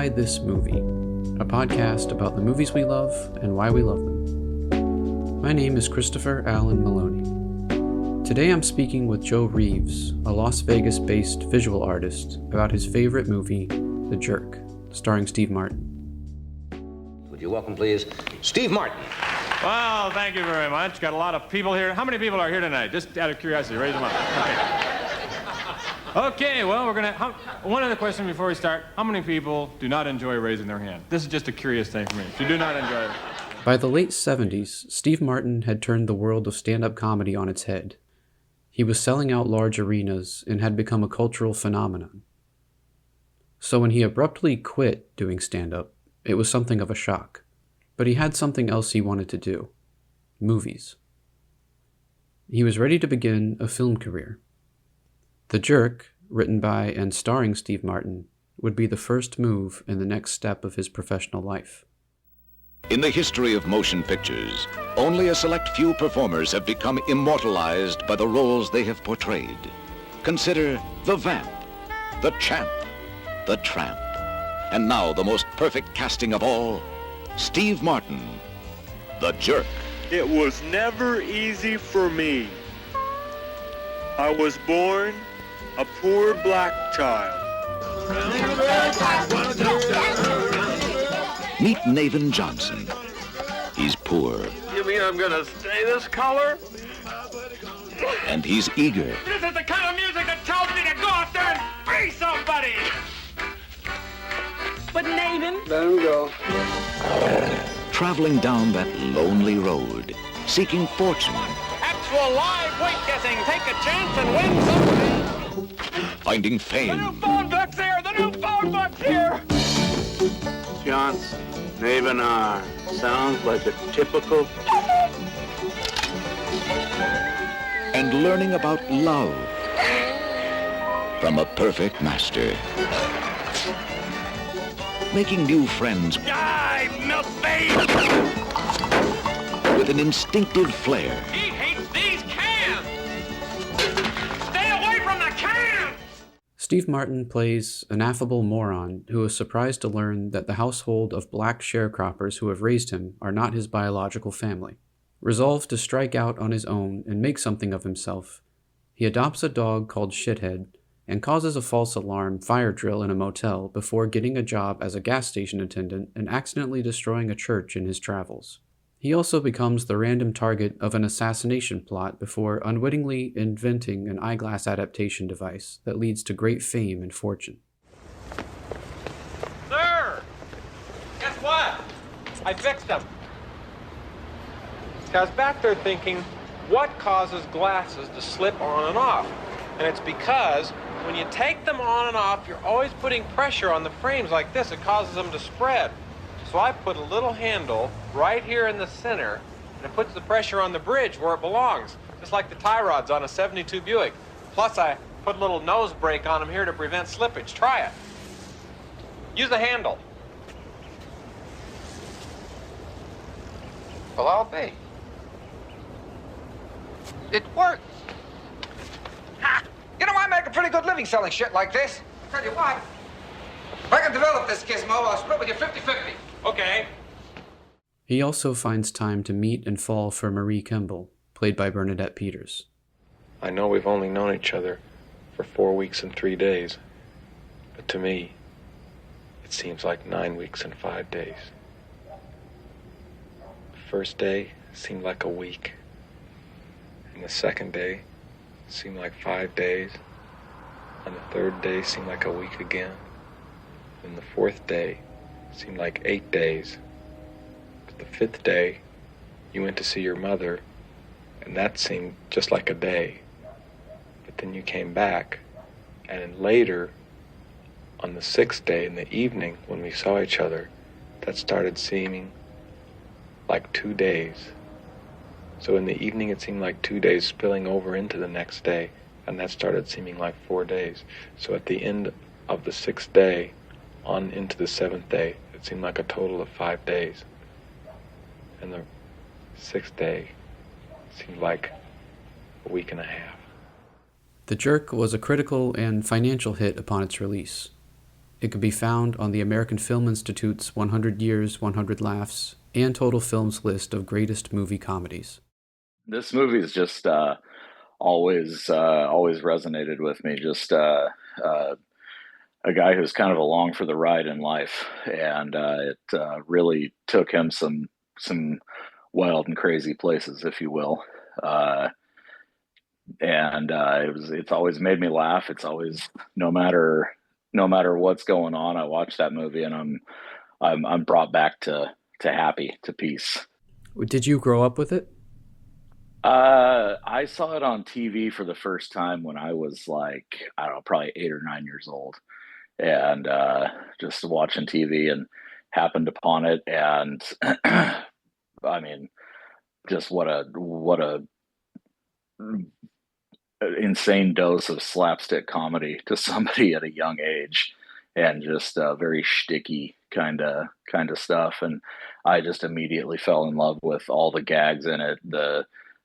Why This Movie, a podcast about the movies we love and why we love them. My name is Christopher Allen Maloney. Today I'm speaking with Joe Reeves, a Las Vegas-based visual artist, about his favorite movie, The Jerk, starring Steve Martin. Would you welcome, please, Steve Martin. Well, thank you very much. Got a lot of people here. How many people are here tonight? Just out of curiosity, raise them up. Okay, well, one other question before we start. How many people do not enjoy raising their hand? This is just a curious thing for me. You do not enjoy it. By the late 70s, Steve Martin had turned the world of stand-up comedy on its head. He was selling out large arenas and had become a cultural phenomenon. So when he abruptly quit doing stand-up, it was something of a shock. But he had something else he wanted to do. Movies. He was ready to begin a film career. The Jerk, written by and starring Steve Martin, would be the first move in the next step of his professional life. In the history of motion pictures, only a select few performers have become immortalized by the roles they have portrayed. Consider the Vamp, the Champ, the Tramp, and now the most perfect casting of all, Steve Martin, The Jerk. It was never easy for me. I was born a poor black child. Meet Nathan Johnson. He's poor. You mean I'm gonna stay this color? And he's eager. This is the kind of music that tells me to go out there and be somebody! But Nathan... Let him go. Traveling down that lonely road, seeking fortune. Actual live weight guessing. Take a chance and win something. Finding The new fame. phone book's here! The new phone book's here! Johnson, Nathan R. Sounds like a typical... And learning about love from a perfect master. Making new friends Die, milk babe! with an instinctive flair. He hates these cans! Stay away from the cans! Steve Martin plays an affable moron who is surprised to learn that the household of black sharecroppers who have raised him are not his biological family. Resolved to strike out on his own and make something of himself, he adopts a dog called Shithead and causes a false alarm fire drill in a motel before getting a job as a gas station attendant and accidentally destroying a church in his travels. He also becomes the random target of an assassination plot before unwittingly inventing an eyeglass adaptation device that leads to great fame and fortune. Sir! Guess what? I fixed them. I was back there thinking, what causes glasses to slip on and off? And it's because when you take them on and off, you're always putting pressure on the frames like this. It causes them to spread. So I put a little handle right here in the center, and it puts the pressure on the bridge where it belongs, just like the tie rods on a 72 Buick. Plus, I put a little nose brake on them here to prevent slippage. Try it. Use the handle. Well, I'll be. It works. Ha! You know, I make a pretty good living selling shit like this. Tell you what, if I can develop this gizmo, I'll split with you 50-50. Okay. He also finds time to meet and fall for Marie Kemble, played by Bernadette Peters. I know we've only known each other for 4 weeks and 3 days, but to me, it seems like 9 weeks and 5 days. The first day seemed like a week, and the second day seemed like 5 days, and the third day seemed like a week again, and the fourth day seemed like 8 days. But the fifth day, you went to see your mother, and that seemed just like a day. But then you came back, and then later, on the sixth day in the evening when we saw each other, that started seeming like 2 days. So in the evening it seemed like 2 days spilling over into the next day, and that started seeming like 4 days. So at the end of the sixth day, on into the seventh day, it seemed like a total of 5 days. And the sixth day seemed like a week and a half. The Jerk was a critical and financial hit upon its release. It can be found on the American Film Institute's 100 Years, 100 Laughs, and Total Films list of greatest movie comedies. This movie is just always resonated with me. Just a guy who's kind of along for the ride in life, and it really took him some wild and crazy places, if you will. Uh, and it's always made me laugh. It's always, no matter what's going on, I watch that movie and I'm brought back to happy, to peace. Did you grow up with it? I saw it on TV for the first time when I was like, I don't know, probably 8 or 9 years old, and just watching TV and happened upon it, and I mean, just what a insane dose of slapstick comedy to somebody at a young age, and just very shticky kind of stuff. And I just immediately fell in love with all the gags in it.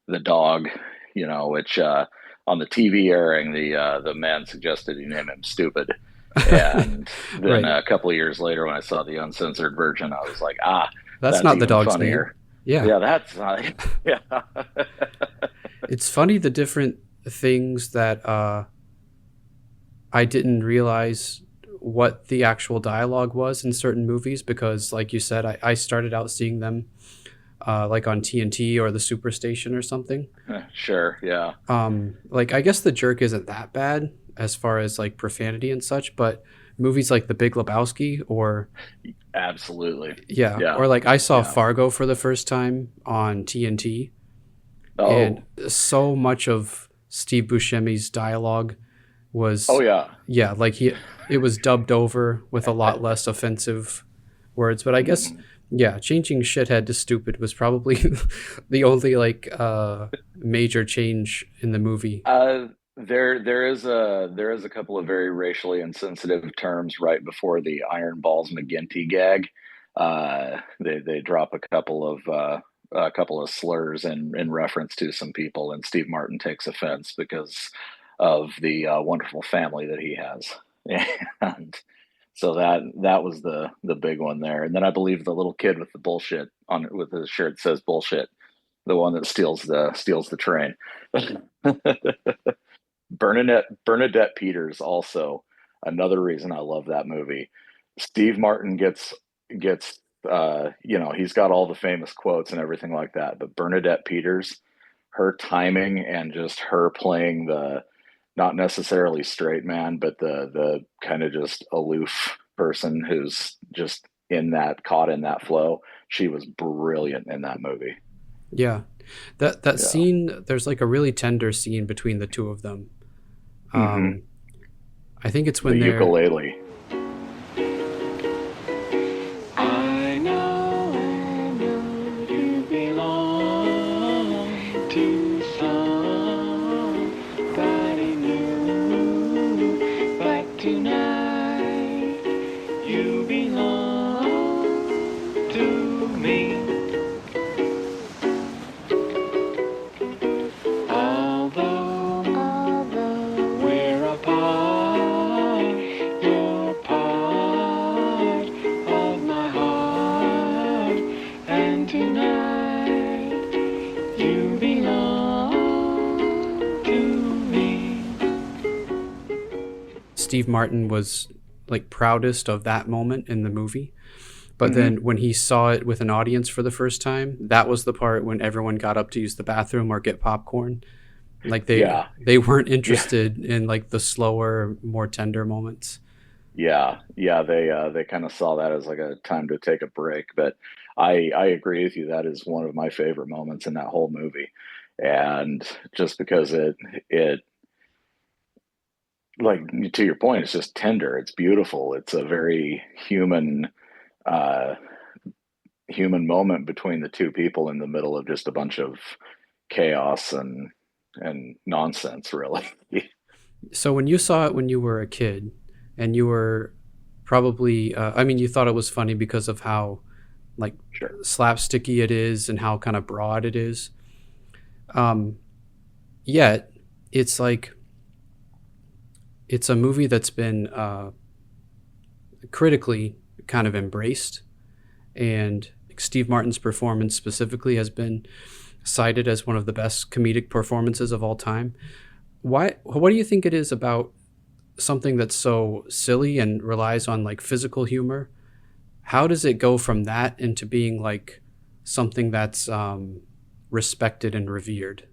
The dog, which on the TV airing, the man suggested you name him Stupid. And then Right. a couple of years later, when I saw the uncensored version, I was like, That's that's not the even dog's funnier. name. Yeah. Yeah, that's not. Yeah. It's funny the different things that I didn't realize what the actual dialogue was in certain movies because, like you said, I started out seeing them like on TNT or the Superstation or something. Sure. Yeah. Like I guess The Jerk isn't that bad as far as like profanity and such, but movies like The Big Lebowski or Absolutely. yeah, Yeah. or like I saw Yeah. Fargo for the first time on TNT, Oh. and so much of Steve Buscemi's dialogue was Oh yeah. yeah, like it was dubbed over with a lot less offensive words, but I guess yeah, changing shithead to stupid was probably the only like major change in the movie. There is a couple of very racially insensitive terms right before the Iron Balls McGinty gag. They drop a couple of slurs in reference to some people, and Steve Martin takes offense because of the wonderful family that he has, and so that was the big one there. And then I believe the little kid with the bullshit on with his shirt says bullshit, the one that steals the train. Bernadette Peters also another reason I love that movie. Steve Martin gets he's got all the famous quotes and everything like that, but Bernadette Peters, her timing and just her playing the not necessarily straight man, but the kind of just aloof person who's just caught in that flow. She was brilliant in that movie. Yeah. That Yeah. scene, there's like a really tender scene between the two of them. I think it's when The they're ukulele. I know you belong to somebody new, but tonight you belong to me. Although we're apart, you're part of my heart, and tonight you belong to me. Steve Martin was like proudest of that moment in the movie. But then when he saw it with an audience for the first time, that was the part when everyone got up to use the bathroom or get popcorn. Like Yeah. they weren't interested in like the slower, more tender moments. Yeah, they kind of saw that as like a time to take a break. But I agree with you. That is one of my favorite moments in that whole movie, and just because it like to your point, it's just tender. It's beautiful. It's a very uh, human moment between the two people in the middle of just a bunch of chaos and nonsense, really. So when you saw it when you were a kid, and you were probably, I mean, you thought it was funny because of how like Sure. slapsticky it is and how kind of broad it is. Yet it's like it's a movie that's been critically kind of embraced, and Steve Martin's performance specifically has been cited as one of the best comedic performances of all time. What do you think it is about something that's so silly and relies on like physical humor? How does it go from that into being like something that's respected and revered?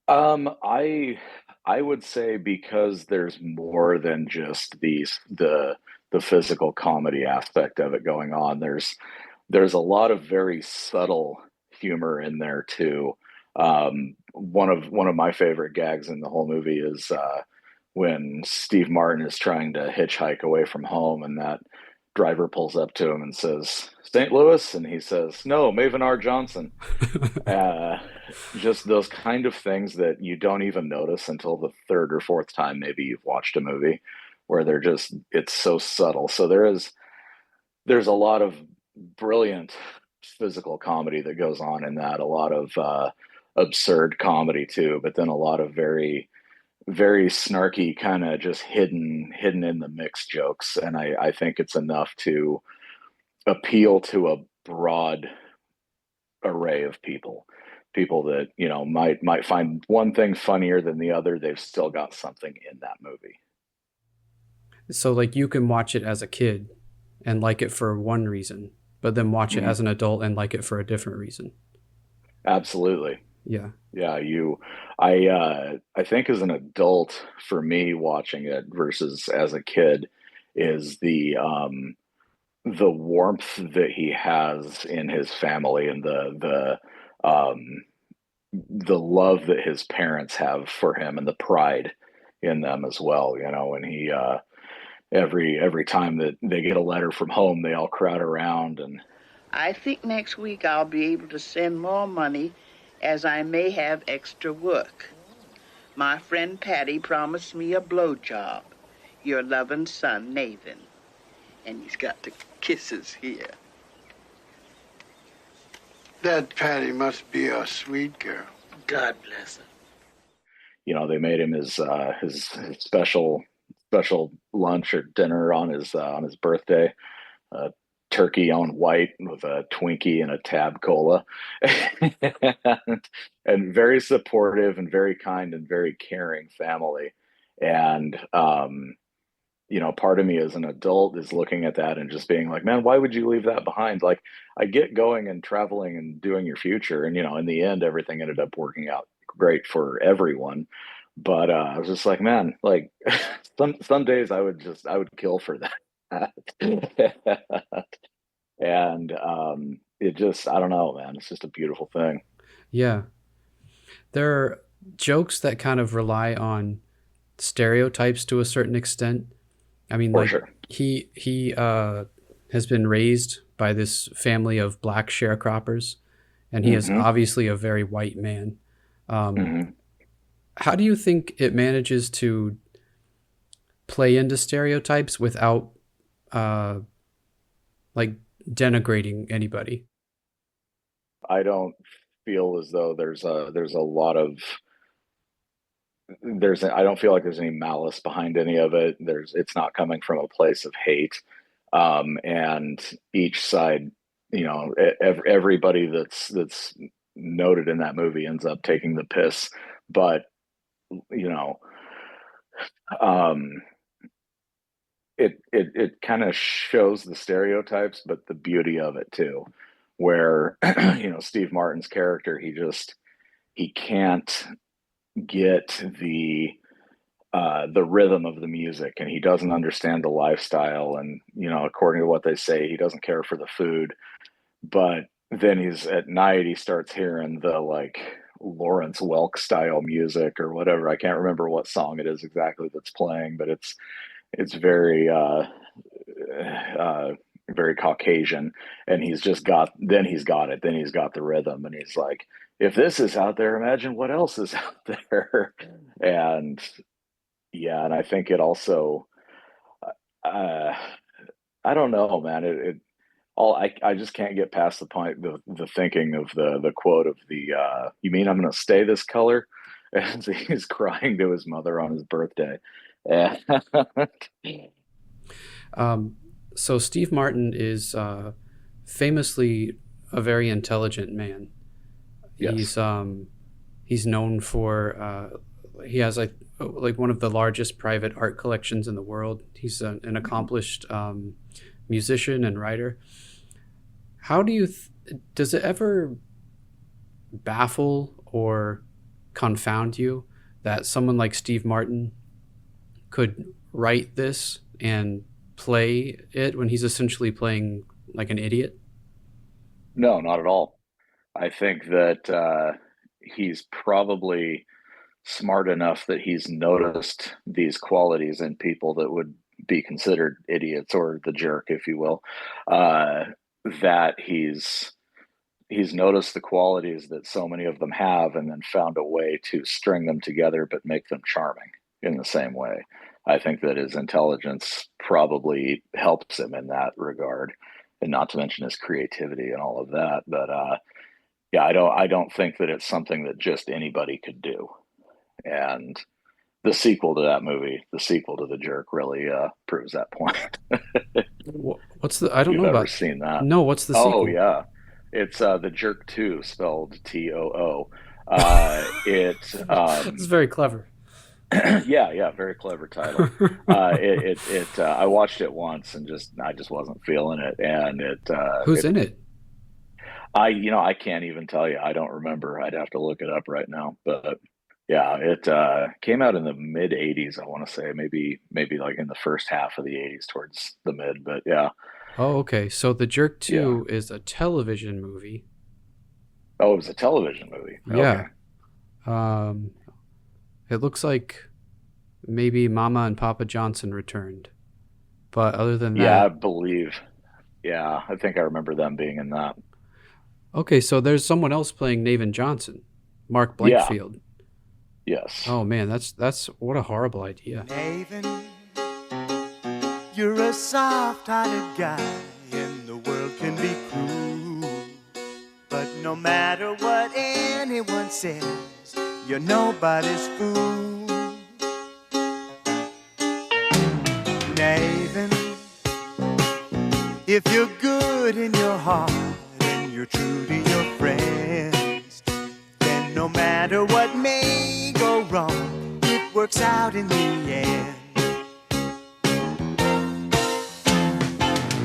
I would say because there's more than just the physical comedy aspect of it going on. There's a lot of very subtle humor in there too. One of my favorite gags in the whole movie is when Steve Martin is trying to hitchhike away from home, and that driver pulls up to him and says, "St. Louis," and he says, "No, Maven R. Johnson." Uh, just those kind of things that you don't even notice until the third or fourth time maybe you've watched a movie, where it's so subtle. So there's a lot of brilliant physical comedy that goes on in that, a lot of absurd comedy too, but then a lot of very very snarky kind of just hidden in the mix jokes, and I think it's enough to appeal to a broad array of people that might find one thing funnier than the other. They've still got something in that movie. So like you can watch it as a kid and like it for one reason, but then watch it Mhm. as an adult and like it for a different reason. Absolutely. Yeah. Yeah, I think as an adult, for me, watching it versus as a kid is the warmth that he has in his family, and the love that his parents have for him, and the pride in them as well. And he every time that they get a letter from home, they all crowd around. And I think next week I'll be able to send more money, as I may have extra work. My friend Patty promised me a blowjob. Your loving son, Nathan. And he's got the kisses here. That Patty must be a sweet girl. God bless her. They made him his special lunch or dinner on his birthday. Turkey on white with a Twinkie and a Tab Cola, and very supportive and very kind and very caring family. And part of me as an adult is looking at that and just being like, man, why would you leave that behind? Like, I get going and traveling and doing your future, and in the end, everything ended up working out great for everyone. But I was just like, man, like some days I would kill for that. And it just, I don't know, man, it's just a beautiful thing. Yeah. There are jokes that kind of rely on stereotypes to a certain extent. I mean, For like sure. he has been raised by this family of black sharecroppers, and he is Mhm. obviously a very white man. Mhm. How do you think it manages to play into stereotypes without uh, like denigrating anybody? I don't feel as though there's a lot of I don't feel like there's any malice behind any of it. It's not coming from a place of hate. And each side, everybody that's noted in that movie ends up taking the piss. But you know, um, it kind of shows the stereotypes, but the beauty of it too, where Steve Martin's character, he can't get the rhythm of the music, and he doesn't understand the lifestyle, and according to what they say, he doesn't care for the food. But then he's at night, he starts hearing the like Lawrence Welk style music or whatever. I can't remember what song it is exactly that's playing, but it's very uh very Caucasian, and he's got it. Then he's got the rhythm, and he's like, if this is out there, imagine what else is out there. And yeah, and I think it also, uh, I don't know, man. It all I just can't get past the point, the thinking of the quote of you mean I'm going to stay this color, as he's crying to his mother on his birthday. And So Steve Martin is famously a very intelligent man. Yes. He's known for he has like one of the largest private art collections in the world. He's an accomplished musician and writer. How do you does it ever baffle or confound you that someone like Steve Martin could write this and play it when he's essentially playing like an idiot? No, not at all. I think that he's probably smart enough that he's noticed these qualities in people that would be considered idiots or the jerk, if you will. Uh, that he's noticed the qualities that so many of them have, and then found a way to string them together, but make them charming in the same way. I think that his intelligence probably helps him in that regard, and not to mention his creativity and all of that. But yeah, I don't think that it's something that just anybody could do. And the sequel to that movie, the sequel to The Jerk, really proves that point. What's the? I don't You've know ever about. seen that? No, what's the Oh sequel? yeah, it's The Jerk 2, spelled Too. It It's very clever. yeah, very clever title. I watched it once and I just wasn't feeling it, and Who's in it? I can't even tell you. I don't remember. I'd have to look it up right now. But yeah, it came out in the mid '80s. I want to say maybe like in the first half of the '80s, towards the mid. But yeah, Oh, okay. So The Jerk yeah. 2 is a television movie. Oh, it was a television movie. Okay. Yeah. Um, it looks like maybe Mama and Papa Johnson returned. But other than Yeah, I that, believe. Yeah, I think I remember them being in that. okay, so there's someone else playing Navin Johnson, Mark Yeah. Blankfield. Yes. Oh man, that's what a horrible idea. Nathan, you're a soft-hearted guy, and the world can be cruel. But no matter what anyone says, you're nobody's fool. Nathan, if you're good in your heart and you're true to your friends, then no matter what may go wrong, it works out in the end.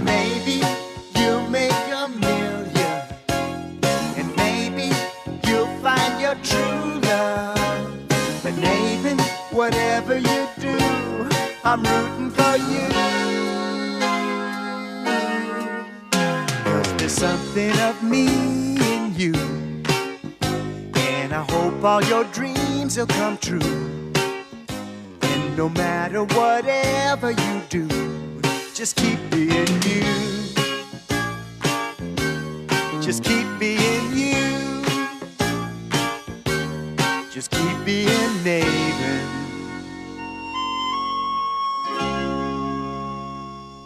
Maybe you'll make $1 million, and maybe you'll find your true love. But Nathan, whatever you do, I'm rooting for you. 'Cause there's something of me in you, and I hope all your dreams will come true. And no matter whatever you do, just keep being you. Just keep being you. Just keep being Nathan.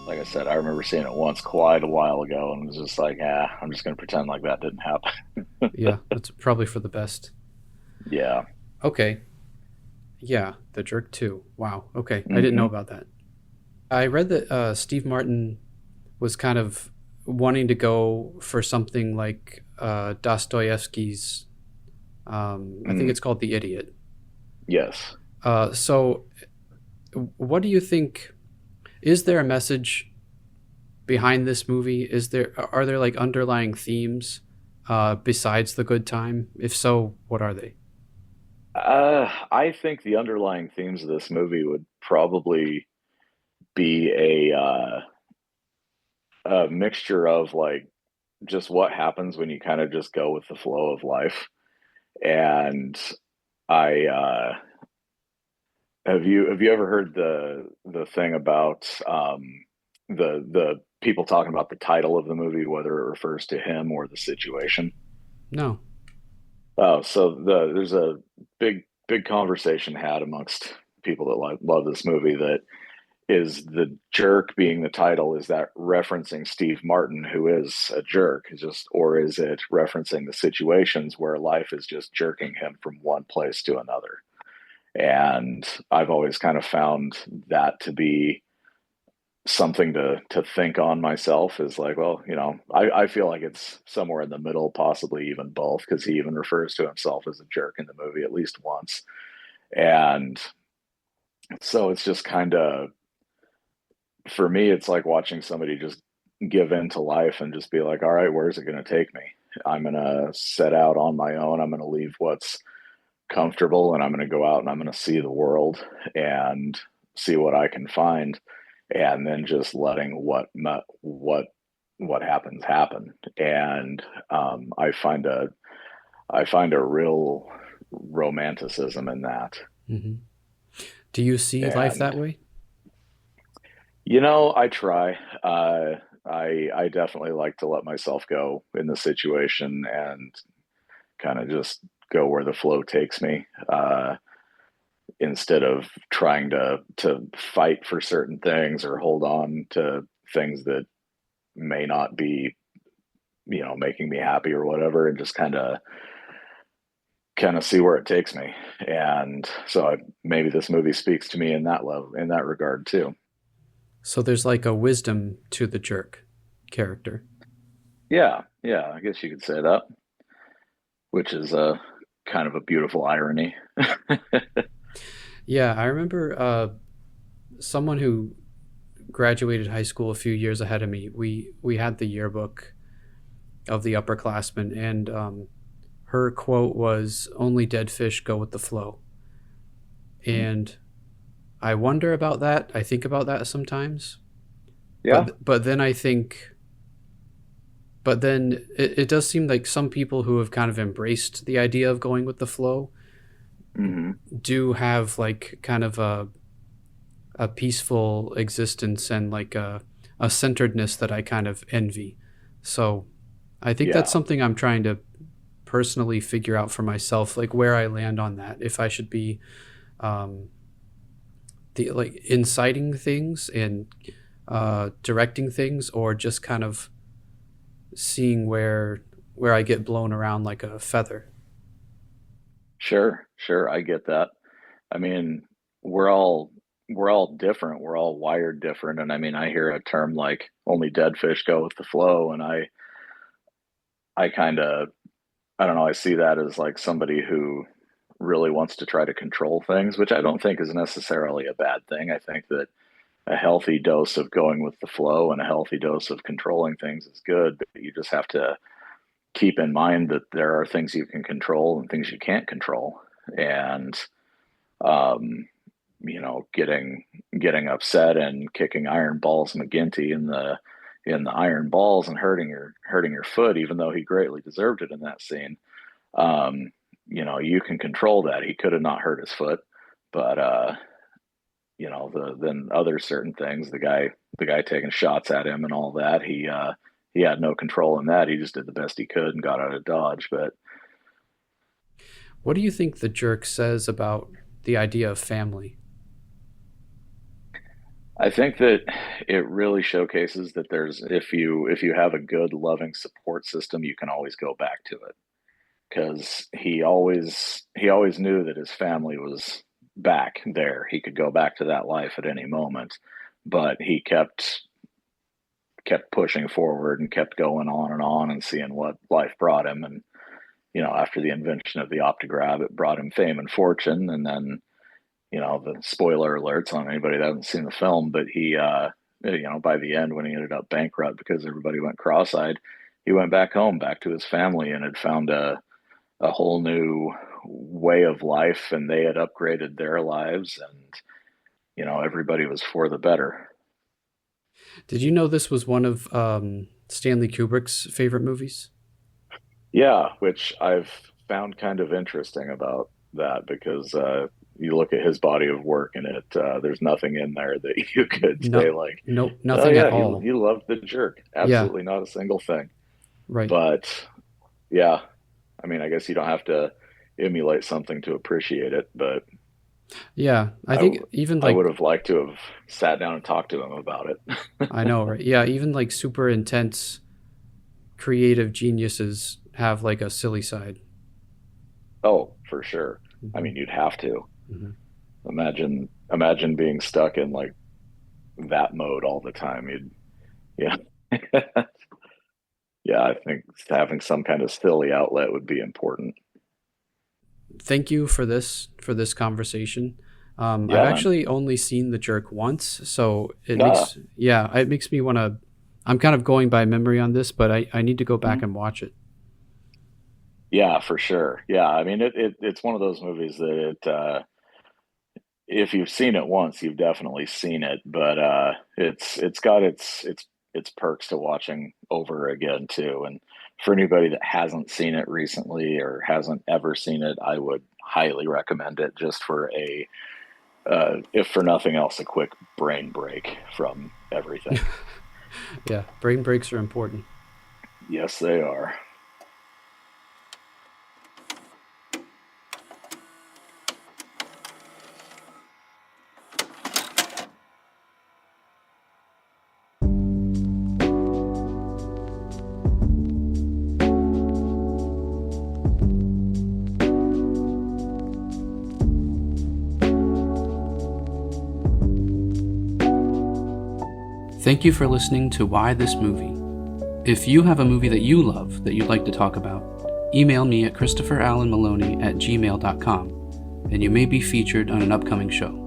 Like I said, I remember seeing it once quite a while ago, and was just like, I'm just going to pretend like that didn't happen. Yeah, that's probably for the best. Yeah. Okay. Yeah, The Jerk 2. Wow. Okay, I didn't know about that. I read that Steve Martin was kind of wanting to go for something like Dostoevsky's. I think it's called The Idiot. Yes. So, what do you think? Is there a message behind this movie? Are there like underlying themes besides the good time? If so, what are they? I think the underlying themes of this movie would probably be a mixture of like just what happens when you kind of just go with the flow of life. And I have you ever heard the thing about the people talking about the title of the movie, whether it refers to him or the situation? No. Oh, so there's a big conversation had amongst people that love this movie, that is the jerk being the title, is that referencing Steve Martin, who is a jerk, is just, or is it referencing the situations where life is just jerking him from one place to another? And I've always kind of found that to be something to think on myself is like, well, I feel like it's somewhere in the middle, possibly even both, because he even refers to himself as a jerk in the movie at least once. And so it's just kind of, for me, it's like watching somebody just give in to life and just be like, all right, where's it going to take me? I'm going to set out on my own. I'm going to leave what's comfortable, and I'm going to go out and I'm going to see the world and see what I can find, and then just letting what happens happen. And I find a real romanticism in that. Mm-hmm. Do you see life And that way? I try. I definitely like to let myself go in the situation and kind of just go where the flow takes me, instead of trying to fight for certain things or hold on to things that may not be, making me happy or whatever, and just kind of see where it takes me. And so maybe this movie speaks to me in that level, in that regard too. So there's like a wisdom to the jerk character. Yeah, I guess you could say that, which is a kind of a beautiful irony. Yeah, I remember someone who graduated high school a few years ahead of me. We had the yearbook of the upperclassmen, and her quote was, "Only dead fish go with the flow." And I wonder about that. I think about that sometimes. Yeah. But then I think, but then it does seem like some people who have kind of embraced the idea of going with the flow do have like kind of a peaceful existence and like a centeredness that I kind of envy. So I think that's something I'm trying to personally figure out for myself, like where I land on that. If I should be like inciting things and directing things, or just kind of seeing where I get blown around like a feather. Sure, I get that. I mean, we're all different. We're all wired different. And I mean, I hear a term like only dead fish go with the flow, and I kind of, I don't know, I see that as like somebody who really wants to try to control things, which I don't think is necessarily a bad thing. I think that a healthy dose of going with the flow and a healthy dose of controlling things is good, but you just have to keep in mind that there are things you can control and things you can't control. And um, getting upset and kicking Iron Balls McGinty in the iron balls and hurting your foot, even though he greatly deserved it in that scene. Um, you can control that. He could have not hurt his foot, but then other certain things, the guy taking shots at him and all that, he had no control in that. He just did the best he could and got out of Dodge. But what do you think the jerk says about the idea of family? I think that it really showcases that there's, if you have a good loving support system, you can always go back to it, because he always knew that his family was back there. He could go back to that life at any moment, but he kept pushing forward and kept going on and seeing what life brought him. And after the invention of the optograph, it brought him fame and fortune. And then, the spoiler alerts on anybody that hasn't seen the film, but he, by the end, when he ended up bankrupt because everybody went cross-eyed, he went back home, back to his family, and had found a whole new way of life, and they had upgraded their lives, and everybody was for the better. Did you know this was one of Stanley Kubrick's favorite movies? Yeah, which I've found kind of interesting about that, because you look at his body of work and there's nothing in there that you could say like, nope, oh nothing yeah, at all. he loved the jerk. Yeah. Absolutely not a single thing. Right. But yeah, I mean, I guess you don't have to emulate something to appreciate it, but yeah, I think even like I would have liked to have sat down and talked to him about it. I know, right? Yeah, even like super intense creative geniuses have like a silly side. Oh, for sure. I mean, you'd have to. Imagine being stuck in like that mode all the time. Yeah. Yeah, I think having some kind of silly outlet would be important. Thank you for this conversation. Yeah, I've man. actually only seen The Jerk once, so it Ah, makes me want to. I'm kind of going by memory on this, but I need to go back mhm. and watch it. Yeah, for sure. Yeah, I mean, it's one of those movies that if you've seen it once, you've definitely seen it, but it's got its perks to watching over again too. And for anybody that hasn't seen it recently or hasn't ever seen it, I would highly recommend it just for a if for nothing else, a quick brain break from everything. Yeah, brain breaks are important. Yes, they are. Thank you for listening to Why This Movie. If you have a movie that you love that you'd like to talk about, email me at christopherallenmaloney@gmail.com, and you may be featured on an upcoming show.